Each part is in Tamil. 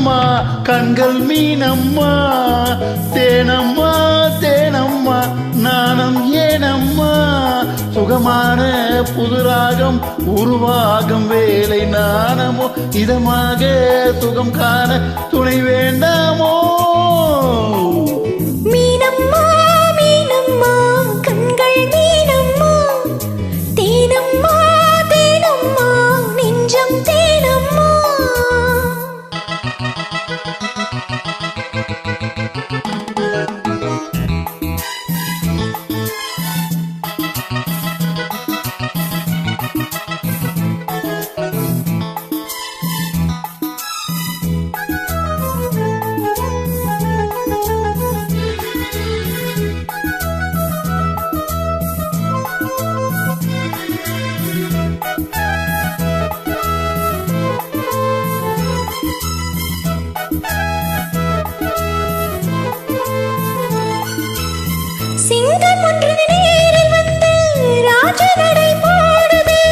மீனம்மா கண்கள் மீனம்மா தேனம்மா தேனம்மா நாணம் ஏனம்மா சுகமான புதுராகம் உருவாகும் வேலை நாணமோ இதமாக சுகம் காண துணை வேண்டாமோ மீனம்மா மீனம்மா கண்கள் மீனம்மா தேனம்மா தேனம்மா நெஞ்சம் தேனம்மா சிங்கம் ஒன்று நேரில் வந்து ராஜநடை போடுதே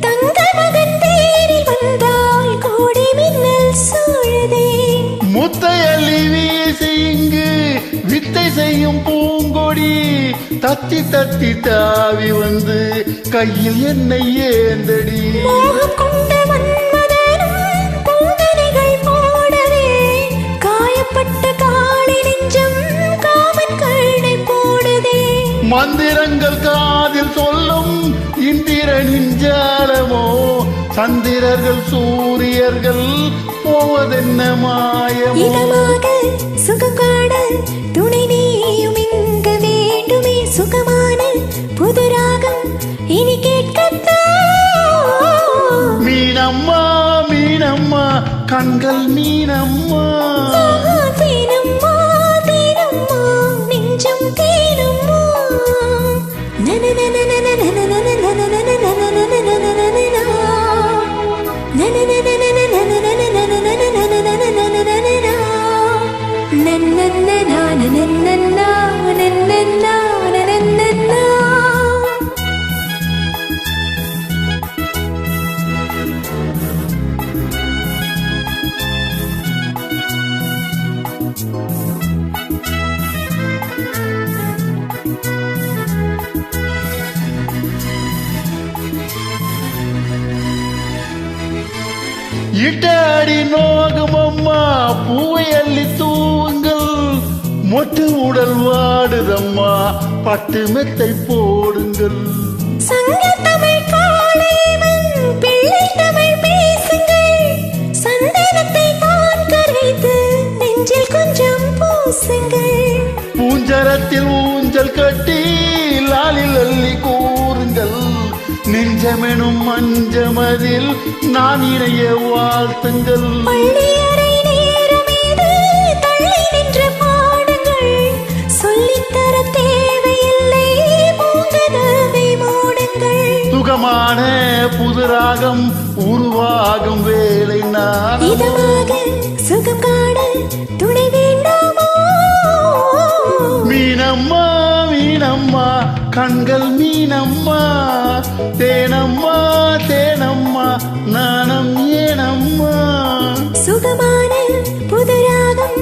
தங்க மகன் தேரில் வந்தால் கோடி மின்னல் சூழுதே முத்தை அள்ளி வீசி இங்கு வித்தை செய்யும் பூங்கொடி தத்தி தத்தி தாவி வந்து கையில் என்னை ஏந்தடி மோகம் கொண்ட மன்மதனும் பூந்தனைகள் போடவே காயப்பட்ட காளி நெஞ்சம் காமன் கருணை போடுதே மந்திரங்கள் காதில் சொல்லும் இந்திரனின் ஜாலமோ சந்திரர்கள் சூரியர்கள் போவதென்ன மாயமோ இதமாக சுககாட துணை நீயும் இங்கு வேண்டுமே சுகமான புதுராகம் இனி கேட்கத்தான் மீனம்மா மீனம்மா கண்கள் மீனம்மா தேனம்மா தேனம்மா நெஞ்சம் தேனம்மா இட்டாடி நோகும் அம்மா பூவை அள்ளி தூங்கள் மொட்டு உடல் வாடுதம்மா பட்டு மெத்தை போடுங்கள் சங்கத்தமிழ் காளைவன் பிள்ளை தமிழ் பேசுங்கள் சந்தனத்தை தான் கரைத்து நெஞ்சில் கொஞ்சம் பூசுங்கள் பூஞ்சரத்தில் ஊஞ்சல் கட்டி லாலில் அள்ளி கூறுங்கள் நெஞ்சமெனும் மஞ்சமதில் நான் இணைய வாழ்த்துங்கள் பள்ளியறை நேரமேது தள்ளி நின்று பாடுங்கள் சொல்லித்தர தேவையில்லை பூங்கதவை மூடுங்கள் சுகமான புதுராகம் உருவாகும் வேலை நான் இதமாக சுகம் காண துணை வேண்டாமோ மீனம்மா மீனம்மா கண்கள் மீனம்மா தேனம்மா தேனம்மா நாணம் ஏனம்மா சுகமான புதுராகம்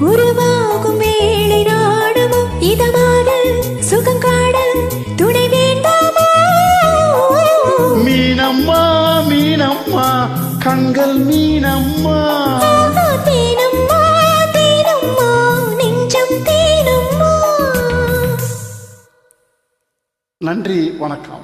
உருவாகும் வேளை நாடுமோ இதமாக சுகம் காண துணை வேண்டாமோ மீனம்மா மீனம்மா கண்கள் மீனம்மா தேனம்மா தேனம்மா நெஞ்சம் தேனம்மா நன்றி வணக்கம்.